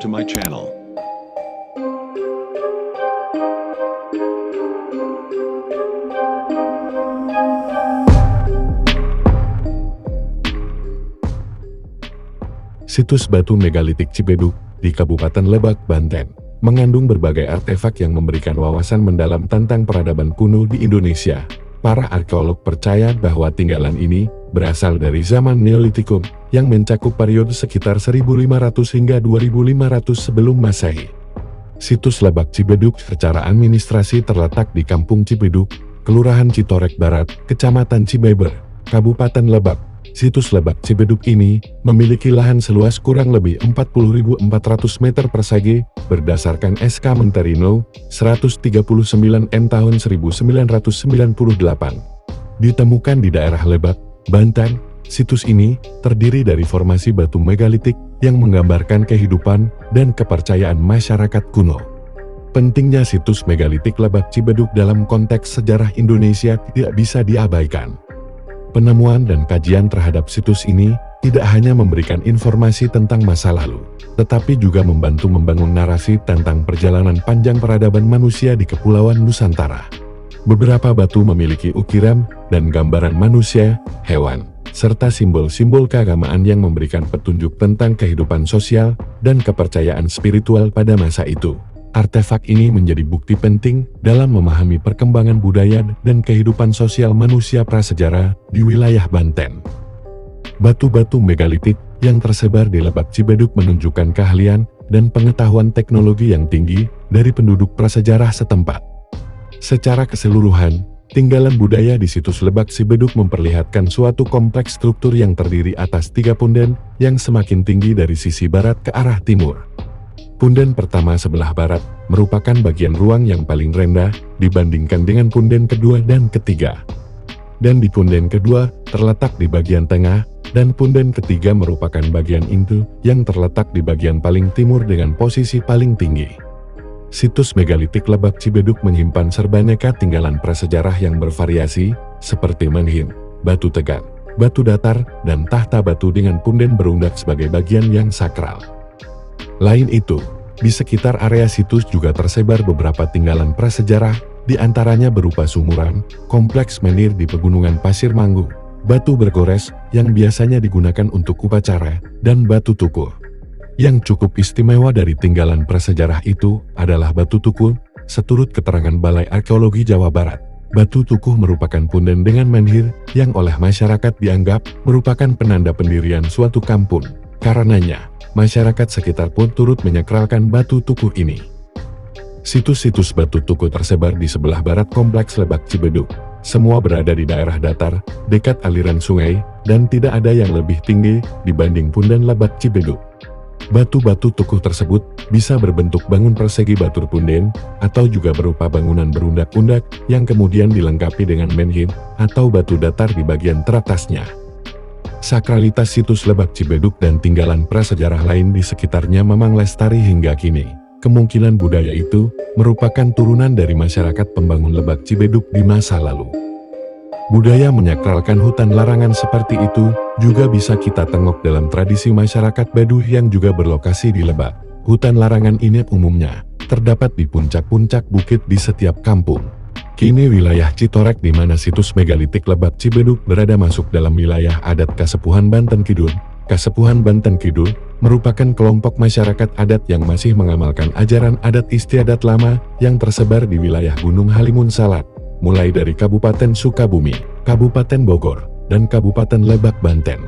to my channel. Situs batu megalitik Cibeduk di Kabupaten Lebak, Banten, mengandung berbagai artefak yang memberikan wawasan mendalam tentang peradaban kuno di Indonesia. Para arkeolog percaya bahwa tinggalan ini berasal dari zaman Neolitikum yang mencakup periode sekitar 1500 hingga 2500 sebelum Masehi. Situs Lebak Cibeduk secara administrasi terletak di Kampung Cibeduk, Kelurahan Citorek Barat, Kecamatan Cibeber, Kabupaten Lebak. Situs Lebak Cibeduk ini memiliki lahan seluas kurang lebih 40.400 meter persegi berdasarkan SK Menteri No. 139/M tahun 1998. Ditemukan di daerah Lebak, Banten, situs ini terdiri dari formasi batu megalitik yang menggambarkan kehidupan dan kepercayaan masyarakat kuno. Pentingnya situs megalitik Lebak Cibeduk dalam konteks sejarah Indonesia tidak bisa diabaikan. Penemuan dan kajian terhadap situs ini tidak hanya memberikan informasi tentang masa lalu, tetapi juga membantu membangun narasi tentang perjalanan panjang peradaban manusia di Kepulauan Nusantara. Beberapa batu memiliki ukiran dan gambaran manusia, hewan, serta simbol-simbol keagamaan yang memberikan petunjuk tentang kehidupan sosial dan kepercayaan spiritual pada masa itu. Artefak ini menjadi bukti penting dalam memahami perkembangan budaya dan kehidupan sosial manusia prasejarah di wilayah Banten. Batu-batu megalitik yang tersebar di Lebak Cibeduk menunjukkan keahlian dan pengetahuan teknologi yang tinggi dari penduduk prasejarah setempat. Secara keseluruhan, tinggalan budaya di situs Lebak Cibeduk memperlihatkan suatu kompleks struktur yang terdiri atas 3 punden yang semakin tinggi dari sisi barat ke arah timur. Punden pertama sebelah barat merupakan bagian ruang yang paling rendah dibandingkan dengan punden kedua dan ketiga. Dan di punden kedua terletak di bagian tengah, dan punden ketiga merupakan bagian inti yang terletak di bagian paling timur dengan posisi paling tinggi. Situs megalitik Lebak Cibeduk menyimpan serbaneka tinggalan prasejarah yang bervariasi, seperti menhir, batu tegal, batu datar, dan tahta batu dengan punden berundak sebagai bagian yang sakral. Lain itu, di sekitar area situs juga tersebar beberapa tinggalan prasejarah, di antaranya berupa sumuran, kompleks menhir di pegunungan Pasir Manggu, batu bergores yang biasanya digunakan untuk upacara, dan batu tukur. Yang cukup istimewa dari tinggalan prasejarah itu adalah batu tukur. Seturut keterangan Balai Arkeologi Jawa Barat, batu tukuh merupakan punden dengan menhir yang oleh masyarakat dianggap merupakan penanda pendirian suatu kampung. Karenanya, masyarakat sekitar pun turut menyakralkan batu tukuh ini. Situs-situs batu tukuh tersebar di sebelah barat kompleks Lebak Cibeduk. Semua berada di daerah datar, dekat aliran sungai, dan tidak ada yang lebih tinggi dibanding punden Lebak Cibeduk. Batu-batu tukuh tersebut bisa berbentuk bangun persegi batur punden, atau juga berupa bangunan berundak-undak yang kemudian dilengkapi dengan menhir atau batu datar di bagian teratasnya. Sakralitas situs Lebak Cibeduk dan tinggalan prasejarah lain di sekitarnya memang lestari hingga kini. Kemungkinan budaya itu merupakan turunan dari masyarakat pembangun Lebak Cibeduk di masa lalu. Budaya menyakralkan hutan larangan seperti itu juga bisa kita tengok dalam tradisi masyarakat Baduy yang juga berlokasi di Lebak. Hutan larangan ini umumnya terdapat di puncak-puncak bukit di setiap kampung. Kini wilayah Citorek di mana situs megalitik Lebak Cibeduk berada masuk dalam wilayah adat Kasepuhan Banten Kidul. Kasepuhan Banten Kidul merupakan kelompok masyarakat adat yang masih mengamalkan ajaran adat istiadat lama yang tersebar di wilayah Gunung Halimun Salak, mulai dari Kabupaten Sukabumi, Kabupaten Bogor, dan Kabupaten Lebak Banten.